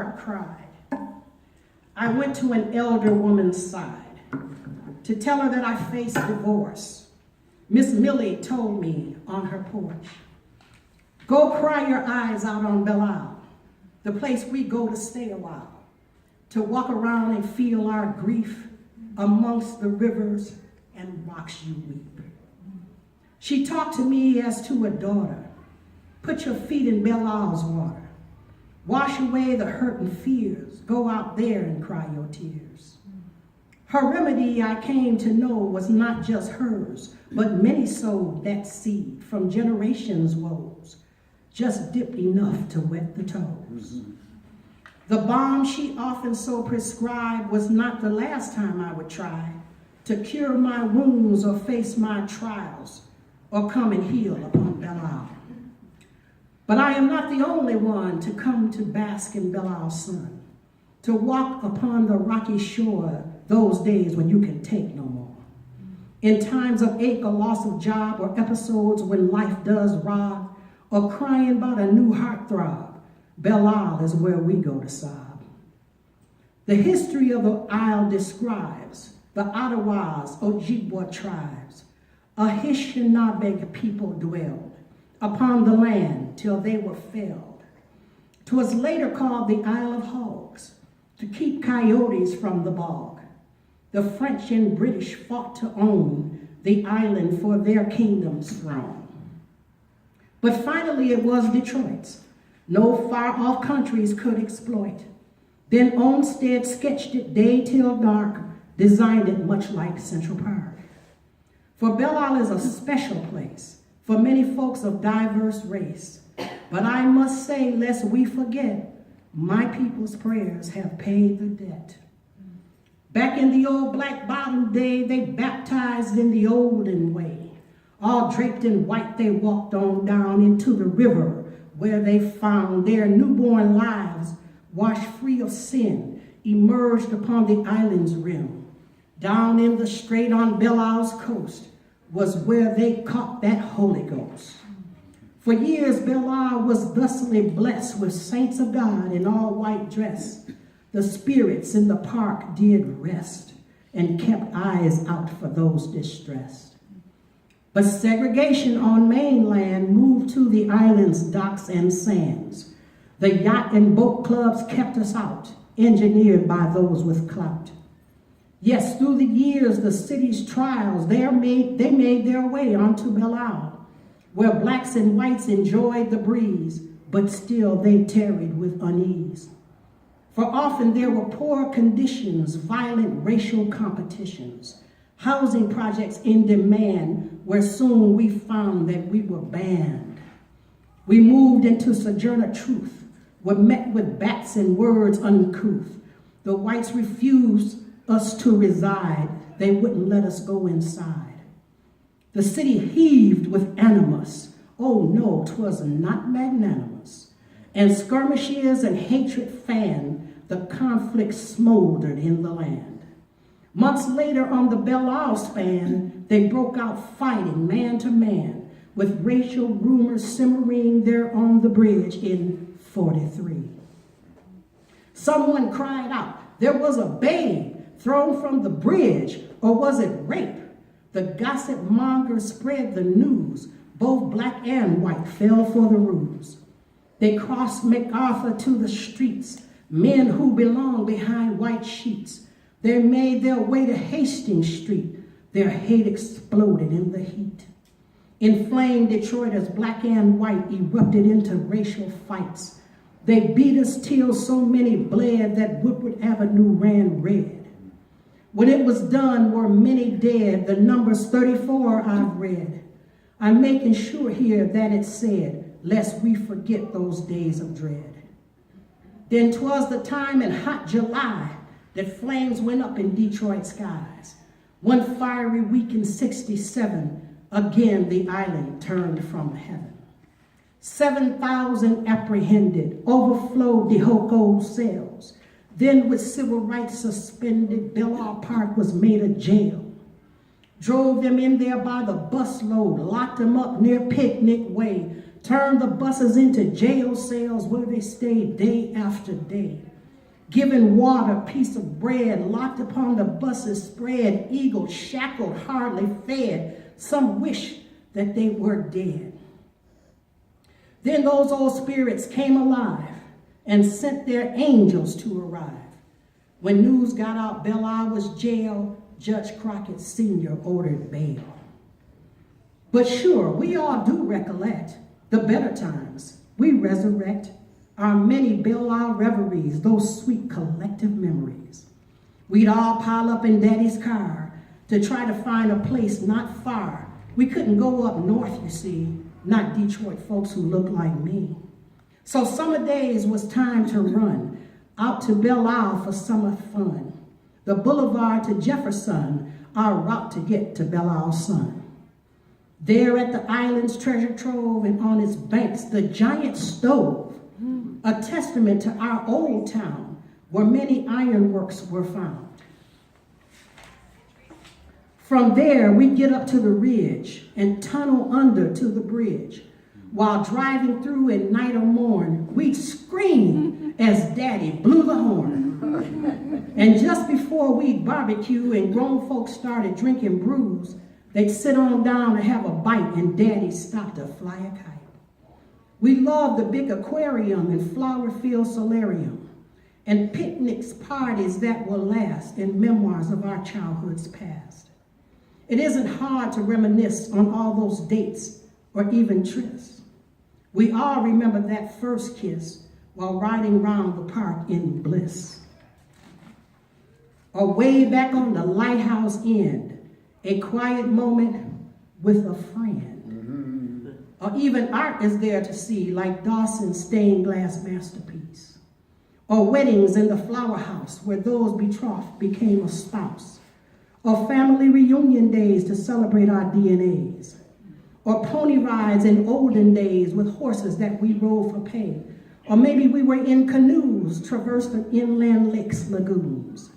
heart cried. I went to an elder woman's side to tell her that I faced divorce. Miss Millie told me on her porch, go cry your eyes out on Belle Isle, the place we go to stay a while, to walk around and feel our grief amongst the rivers and rocks you weep. She talked to me as to a daughter. Put your feet in Belle Isle's water. Wash away the hurt and fears. Go out there and cry your tears. Her remedy, I came to know, was not just hers, but many sowed that seed from generations' woes, just dipped enough to wet the toes. The balm she often so prescribed was not the last time I would try to cure my wounds or face my trials or come and heal upon Belle Isle. But I am not the only one to come to bask in Belle Isle's sun, to walk upon the rocky shore those days when you can take no more. In times of ache or loss of job or episodes when life does rob, or crying about a new heartthrob, Belle Isle is where we go to sob. The history of the isle describes the Ottawas, Ojibwa tribes, a Anishinaabe people dwelled upon the land till they were felled. 'Twas later called the Isle of Hogs, to keep coyotes from the bog. The French and British fought to own the island for their kingdom's throne. But finally it was Detroit's. No far-off countries could exploit. Then Olmsted sketched it day till dark, designed it much like Central Park. For Belle Isle is a special place for many folks of diverse race. But I must say, lest we forget, my people's prayers have paid the debt. Back in the old Black Bottom day, they baptized in the olden way. All draped in white, they walked on down into the river where they found their newborn lives washed free of sin, emerged upon the island's rim. Down in the strait on Belle Isle's coast was where they caught that Holy Ghost. For years, Belle Isle was thusly blessed with saints of God in all white dress. The spirits in the park did rest and kept eyes out for those distressed. But segregation on mainland moved to the island's docks and sands. The yacht and boat clubs kept us out, engineered by those with clout. Yes, through the years, the city's trials, they made their way onto Belle Isle, where blacks and whites enjoyed the breeze, but still they tarried with unease. For often there were poor conditions, violent racial competitions, housing projects in demand, where soon we found that we were banned. We moved into sojourner truth, were met with bats and words uncouth. The whites refused us to reside. They wouldn't let us go inside. The city heaved with animus. Oh no, 'twas not magnanimous. And skirmishes and hatred fanned, the conflict smoldered in the land. Months later on the Belle Isle span, they broke out fighting man to man, with racial rumors simmering there on the bridge in 43. Someone cried out, there was a babe thrown from the bridge, or was it rape? The gossip mongers spread the news. Both black and white fell for the ruse. They crossed MacArthur to the streets, men who belonged behind white sheets. They made their way to Hastings Street. Their hate exploded in the heat. Inflamed Detroiters, black and white, erupted into racial fights. They beat us till so many bled that Woodward Avenue ran red. When it was done, were many dead. The number's 34 I've read. I'm making sure here that it's said, lest we forget those days of dread. Then 'twas the time in hot July that flames went up in Detroit skies. One fiery week in 67, again the island turned from heaven. 7,000 apprehended, overflowed the Hoko cells. Then with civil rights suspended, Belle Isle Park was made a jail. Drove them in there by the busload, locked them up near Picnic Way, turned the buses into jail cells where they stayed day after day. Given water, piece of bread, locked upon the buses spread, eagle shackled, hardly fed. Some wish that they were dead. Then those old spirits came alive and sent their angels to arrive. When news got out Belle Isle was jail, Judge Crockett Sr. ordered bail. But sure, we all do recollect the better times. We resurrect our many Belle Isle reveries, those sweet collective memories. We'd all pile up in Daddy's car to try to find a place not far. We couldn't go up north, you see, not Detroit folks who look like me. So summer days was time to run out to Belle Isle for summer fun. The boulevard to Jefferson, our route to get to Belle Isle Sun. There at the island's treasure trove and on its banks, the giant stove, a testament to our old town where many ironworks were found. From there, we get up to the ridge and tunnel under to the bridge. While driving through at night or morn, we'd scream as Daddy blew the horn. And just before we'd barbecue and grown folks started drinking brews, they'd sit on down and have a bite and Daddy stopped to fly a kite. We loved the big aquarium and flower field solarium and picnics, parties that will last, and memoirs of our childhood's past. It isn't hard to reminisce on all those dates or even trysts. We all remember that first kiss while riding round the park in bliss. Or way back on the lighthouse end, a quiet moment with a friend. Or even art is there to see, like Dawson's stained glass masterpiece. Or weddings in the flower house where those betrothed became a spouse. Or family reunion days to celebrate our DNAs. Or pony rides in olden days with horses that we rode for pay. Or maybe we were in canoes, traversed the inland lakes, lagoons.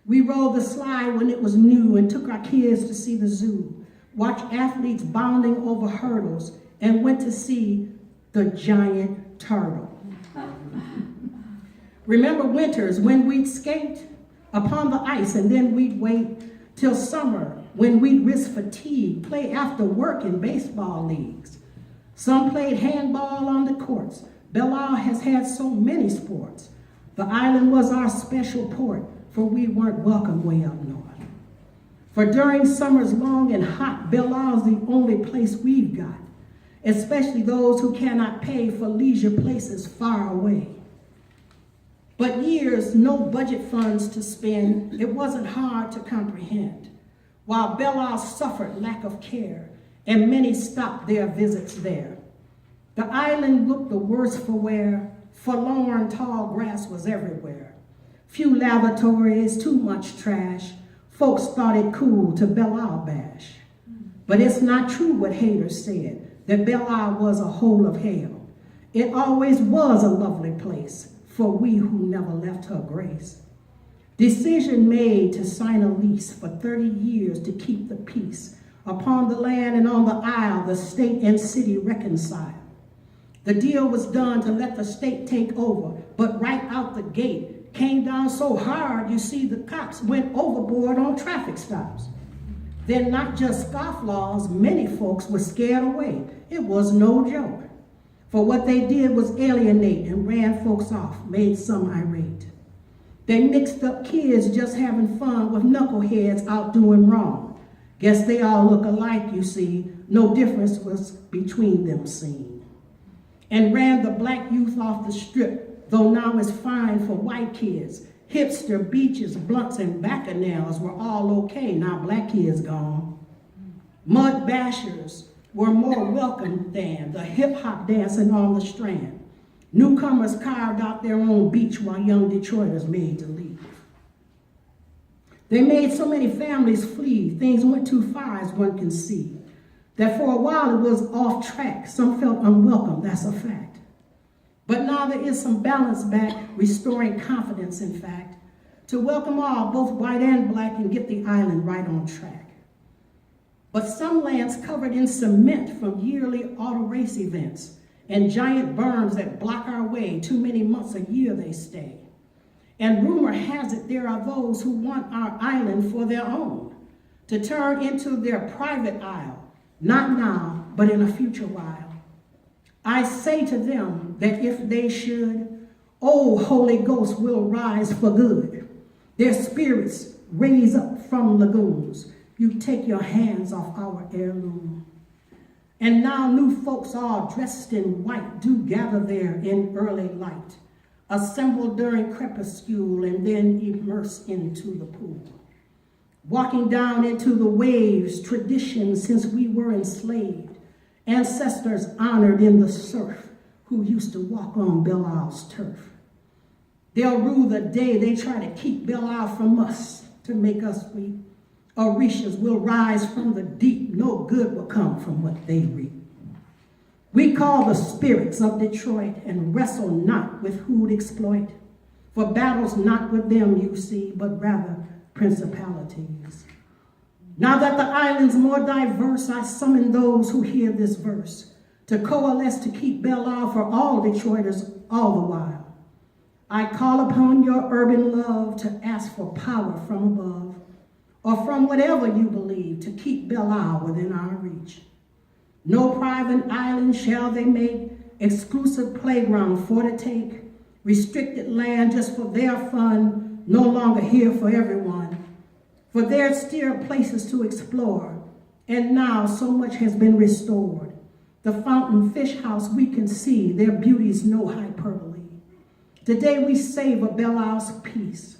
We rode the slide when it was new and took our kids to see the zoo, watched athletes bounding over hurdles, and went to see the giant turtle. Remember winters when we'd skate upon the ice and then we'd wait till summer when we'd risk fatigue, play after work in baseball leagues. Some played handball on the courts. Belle Isle has had so many sports. The island was our special port, for we weren't welcome way up north. For during summers long and hot, Belle Isle's the only place we've got, especially those who cannot pay for leisure places far away. But years, no budget funds to spend, it wasn't hard to comprehend. While Belle Isle suffered lack of care, and many stopped their visits there. The island looked the worse for wear, forlorn tall grass was everywhere. Few lavatories, too much trash, folks thought it cool to Belle Isle bash. But it's not true what haters said, that Belle Isle was a hole of hell. It always was a lovely place, for we who never left her grace. Decision made to sign a lease for 30 years to keep the peace. Upon the land and on the isle, the state and city reconcile. The deal was done to let the state take over, but right out the gate, came down so hard, you see the cops went overboard on traffic stops. Then not just scofflaws, many folks were scared away. It was no joke. For what they did was alienate and ran folks off, made some irate. They mixed up kids just having fun with knuckleheads out doing wrong. Guess they all look alike, you see. No difference was between them seen. And ran the black youth off the strip, though now it's fine for white kids. Hipster, beaches, blunts, and bacchanals were all okay, now black kids gone. Mud bashers were more welcome than the hip-hop dancing on the Strand. Newcomers carved out their own beach while young Detroiters made to leave. They made so many families flee, things went too far as one can see, that for a while it was off track. Some felt unwelcome, that's a fact. But now there is some balance back, restoring confidence, in fact, to welcome all, both white and black, and get the island right on track. But some lands covered in cement from yearly auto race events and giant berms that block our way, too many months a year they stay. And rumor has it there are those who want our island for their own, to turn into their private isle, not now, but in a future while. I say to them that if they should, oh, Holy Ghost will rise for good. Their spirits raise up from lagoons. You take your hands off our heirloom. And now new folks all dressed in white do gather there in early light, assemble during crepuscule and then immerse into the pool. Walking down into the waves, tradition since we were enslaved, ancestors honored in the surf who used to walk on Belle Isle's turf. They'll rue the day they try to keep Belle Isle from us to make us weep. Orishas will rise from the deep. No good will come from what they reap. We call the spirits of Detroit and wrestle not with who'd exploit. For battles not with them, you see, but rather principalities. Now that the island's more diverse, I summon those who hear this verse to coalesce to keep Belle Isle for all Detroiters all the while. I call upon your urban love to ask for power from above, or from whatever you believe, to keep Belle Isle within our reach. No private island shall they make, exclusive playground for to take, restricted land just for their fun, no longer here for everyone. For there's still places to explore, and now so much has been restored. The fountain fish house we can see, their beauty's no hyperbole. Today we savor Belle Isle's peace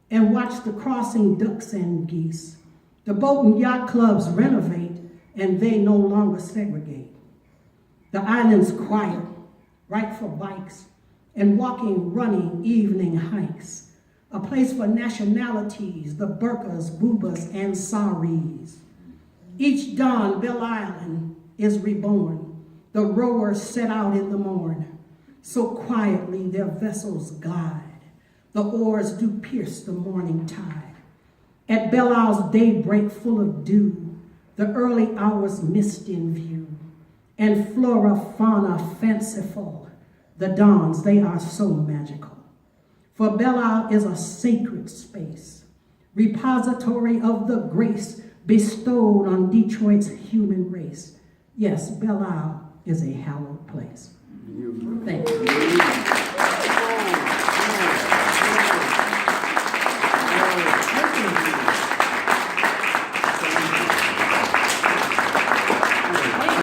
and watch the crossing ducks and geese. The boat and yacht clubs renovate, and they no longer segregate. The island's quiet, right for bikes, and walking, running evening hikes. A place for nationalities, the burkas, boobas, and saris. Each dawn, Belle Island is reborn. The rowers set out in the morn. So quietly their vessels glide. The oars do pierce the morning tide. At Belle Isle's daybreak full of dew, the early hours mist in view, and flora, fauna fanciful, the dawns, they are so magical. For Belle Isle is a sacred space, repository of the grace bestowed on Detroit's human race. Yes, Belle Isle is a hallowed place. Thank you.